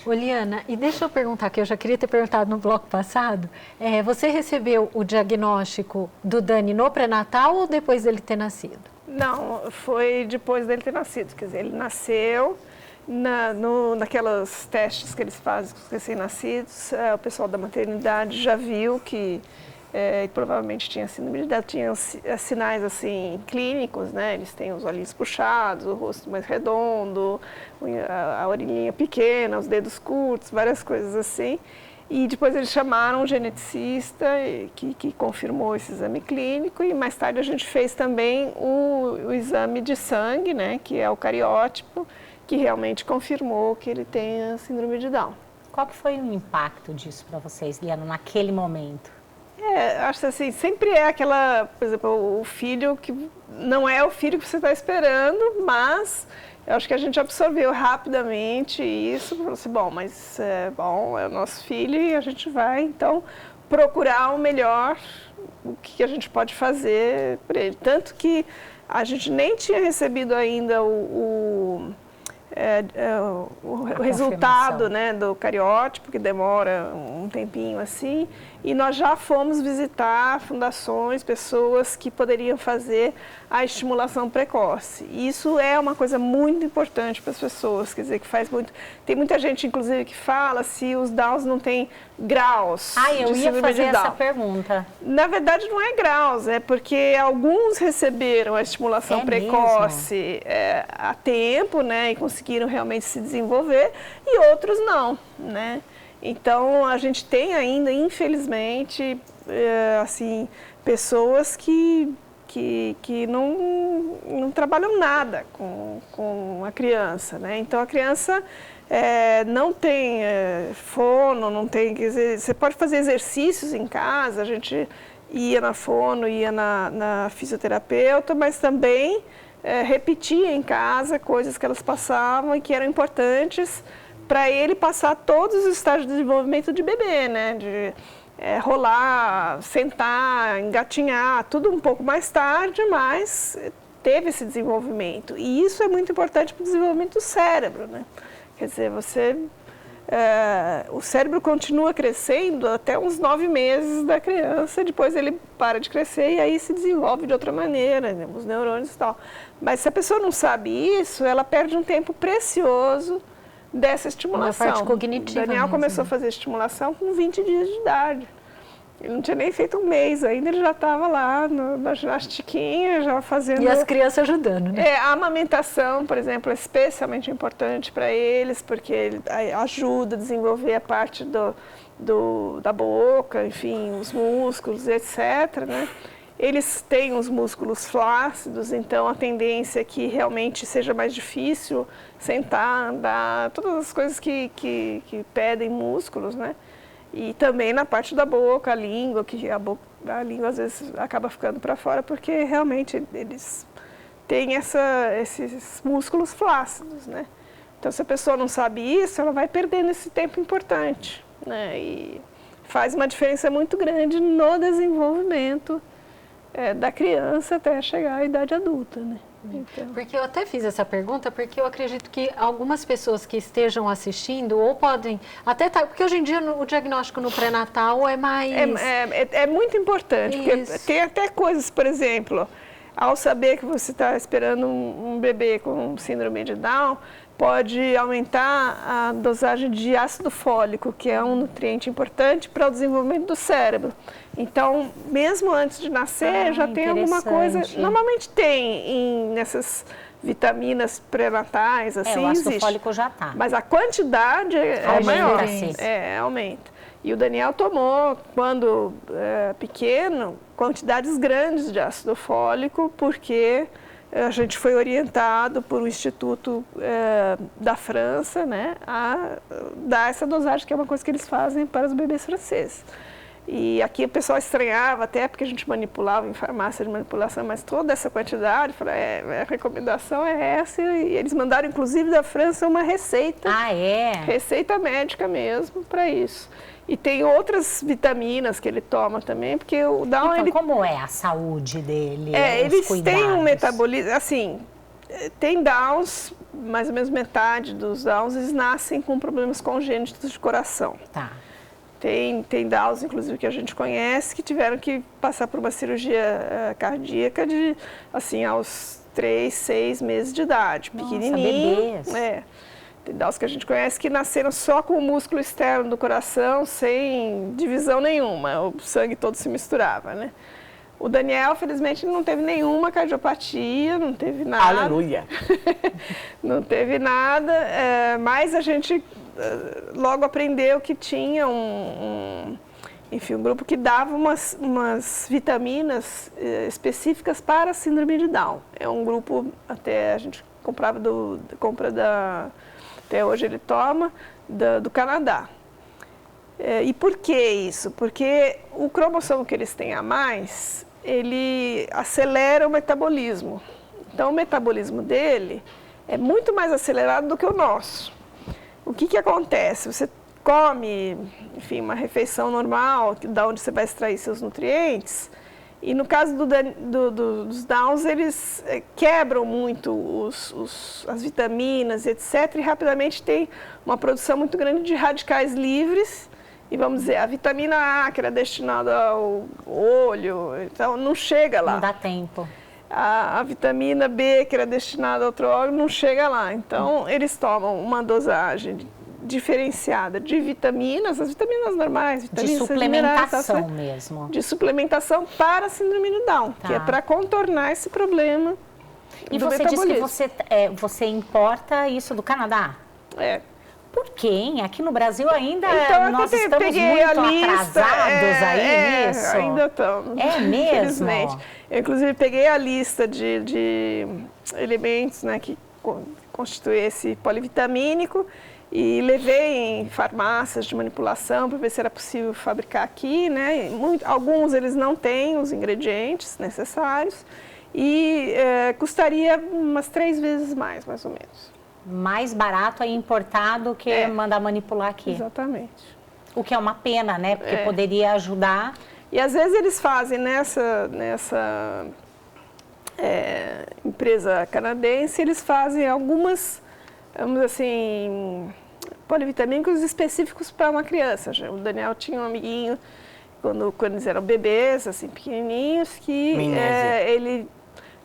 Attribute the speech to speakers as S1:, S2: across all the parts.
S1: Liana, e deixa eu perguntar, que eu já queria ter perguntado no bloco passado, você recebeu o diagnóstico do Dani no pré-natal ou depois dele ter nascido?
S2: Não, foi depois dele ter nascido, quer dizer, ele nasceu naquelos testes que eles fazem com os recém-nascidos, o pessoal da maternidade já viu que provavelmente tinha síndrome de Down, tinha sinais assim clínicos, né? Eles têm os olhinhos puxados, o rosto mais redondo, a orelhinha pequena, os dedos curtos, várias coisas assim. E depois eles chamaram um geneticista que confirmou esse exame clínico e mais tarde a gente fez também o exame de sangue, né? Que é o cariótipo, que realmente confirmou que ele tem a síndrome de Down.
S3: Qual que foi o impacto disso para vocês, Liana, naquele momento?
S2: Acho assim, sempre é aquela, por exemplo, o filho que não é o filho que você está esperando, mas eu acho que a gente absorveu rapidamente isso, falou assim, bom, mas é o nosso filho e a gente vai, então, procurar o melhor, o que a gente pode fazer por ele. Tanto que a gente nem tinha recebido ainda o resultado, né, do cariótipo, que demora um tempinho assim, e nós já fomos visitar fundações, pessoas que poderiam fazer a estimulação precoce. E isso é uma coisa muito importante para as pessoas, quer dizer, que faz muito... Tem muita gente, inclusive, que fala se os Downs não têm graus
S3: eu
S2: de
S3: ia
S2: síndrome
S3: fazer
S2: de Down.
S3: essa pergunta.
S2: Na verdade, não é graus, é porque alguns receberam a estimulação precoce a tempo, né, e conseguiram realmente se desenvolver, e outros não, né? Então, a gente tem ainda, infelizmente, assim, pessoas que não trabalham nada com a criança, né? Então, a criança não tem fono, não tem... Quer dizer, você pode fazer exercícios em casa, a gente ia na fono, ia na fisioterapeuta, mas também repetia em casa coisas que elas passavam e que eram importantes para ele passar todos os estágios de desenvolvimento de bebê, né? De rolar, sentar, engatinhar, tudo um pouco mais tarde, mas teve esse desenvolvimento. E isso é muito importante para o desenvolvimento do cérebro, né? Quer dizer, o cérebro continua crescendo até uns 9 meses da criança, depois ele para de crescer e aí se desenvolve de outra maneira, né? Os neurônios e tal. Mas se a pessoa não sabe isso, ela perde um tempo precioso dessa estimulação.
S1: Uma parte cognitiva.
S2: O Daniel começou a fazer estimulação com 20 dias de idade. Ele não tinha nem feito um mês ainda, ele já estava lá na ginastiquinha, já fazendo...
S1: E as crianças ajudando, né?
S2: A amamentação, por exemplo, é especialmente importante para eles, porque ele ajuda a desenvolver a parte da boca, enfim, os músculos, etc., né? Eles têm os músculos flácidos, então a tendência é que realmente seja mais difícil sentar, andar, todas as coisas que pedem músculos, né? E também na parte da boca, a língua, que a língua às vezes acaba ficando para fora, porque realmente eles têm esses músculos flácidos, né? Então, se a pessoa não sabe isso, ela vai perdendo esse tempo importante, né? E faz uma diferença muito grande no desenvolvimento da criança até chegar à idade adulta, né? Então.
S1: Porque eu até fiz essa pergunta, porque eu acredito que algumas pessoas que estejam assistindo, ou podem, porque hoje em dia o diagnóstico no pré-natal é mais...
S2: É muito importante, porque tem até coisas, por exemplo, ao saber que você está esperando um bebê com síndrome de Down, pode aumentar a dosagem de ácido fólico, que é um nutriente importante para o desenvolvimento do cérebro. Então, mesmo antes de nascer, já tem alguma coisa... Normalmente tem nessas vitaminas pré-natais, assim,
S3: o ácido
S2: existe.
S3: fólico já está.
S2: Mas a quantidade é maior. Aumenta. E o Daniel tomou, quando pequeno, quantidades grandes de ácido fólico, porque a gente foi orientado por um instituto da França, né, a dar essa dosagem, que é uma coisa que eles fazem para os bebês franceses. E aqui o pessoal estranhava, até porque a gente manipulava em farmácia de manipulação, mas toda essa quantidade, a recomendação é essa, e eles mandaram, inclusive, da França uma receita. Receita médica mesmo para isso. E tem outras vitaminas que ele toma também, porque o Down...
S3: Então, como é a saúde dele?
S2: Eles têm um metabolismo, assim, tem Downs mais ou menos metade dos Downs, eles nascem com problemas congênitos de coração.
S3: Tá.
S2: Tem Downs, inclusive, que a gente conhece, que tiveram que passar por uma cirurgia cardíaca de, assim, aos 3, 6 meses de idade,
S3: Nossa,
S2: pequenininho.
S3: bebês.
S2: Tem Downs que a gente conhece que nasceram só com o músculo externo do coração, sem divisão nenhuma, o sangue todo se misturava, né? O Daniel, felizmente, não teve nenhuma cardiopatia, não teve nada.
S4: Aleluia!
S2: Não teve nada, mas a gente logo aprendeu que tinha enfim, um grupo que dava umas vitaminas específicas para a síndrome de Down. É um grupo, até a gente compra até hoje ele toma, do Canadá. E por que isso? Porque o cromossomo que eles têm a mais, ele acelera o metabolismo. Então, o metabolismo dele é muito mais acelerado do que o nosso. O que acontece? Você come, enfim, uma refeição normal, da onde você vai extrair seus nutrientes, e no caso dos Downs, eles quebram muito as vitaminas, etc., e rapidamente tem uma produção muito grande de radicais livres. E vamos dizer, a vitamina A, que era destinada ao olho, então não chega lá.
S3: Não dá tempo.
S2: A vitamina B, que era destinada a outro órgão, não chega lá. Então, eles tomam uma dosagem diferenciada de vitaminas, as vitaminas normais, vitaminas
S3: de suplementação
S2: minerais,
S3: mesmo.
S2: de suplementação para a síndrome de Down, que é para contornar esse problema
S3: E
S2: do
S3: você disse
S2: metabolismo.
S3: que você importa isso do Canadá?
S2: É.
S3: Por quê, hein? Aqui no Brasil ainda
S2: Então,
S3: nós
S2: eu
S3: estamos
S2: peguei
S3: muito
S2: a lista,
S3: atrasados aí nisso.
S2: Ainda estamos.
S3: É mesmo?
S2: Infelizmente. Eu, inclusive, peguei a lista de elementos, né, que constituem esse polivitamínico e levei em farmácias de manipulação para ver se era possível fabricar aqui, né? Alguns eles não têm os ingredientes necessários e custaria umas 3 vezes mais ou menos.
S3: Mais barato é importar do que mandar manipular aqui.
S2: Exatamente.
S3: O que é uma pena, né? Porque poderia ajudar.
S2: E às vezes eles fazem nessa empresa canadense, eles fazem algumas, vamos assim, polivitamínicos específicos para uma criança. O Daniel tinha um amiguinho, quando eles eram bebês, assim, pequenininhos, que ele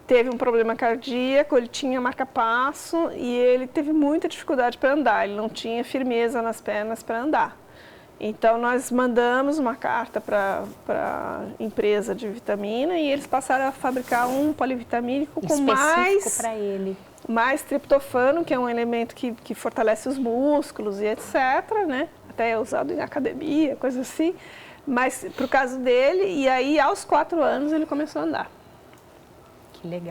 S2: teve um problema cardíaco, ele tinha marca-passo e ele teve muita dificuldade para andar, ele não tinha firmeza nas pernas para andar. Então, nós mandamos uma carta para a empresa de vitamina e eles passaram a fabricar um polivitamínico com mais triptofano, que é um elemento que fortalece os músculos e etc., né? Até é usado em academia, coisa assim. Mas, para o caso dele, e aí, aos 4 anos, ele começou a andar.
S3: Que legal.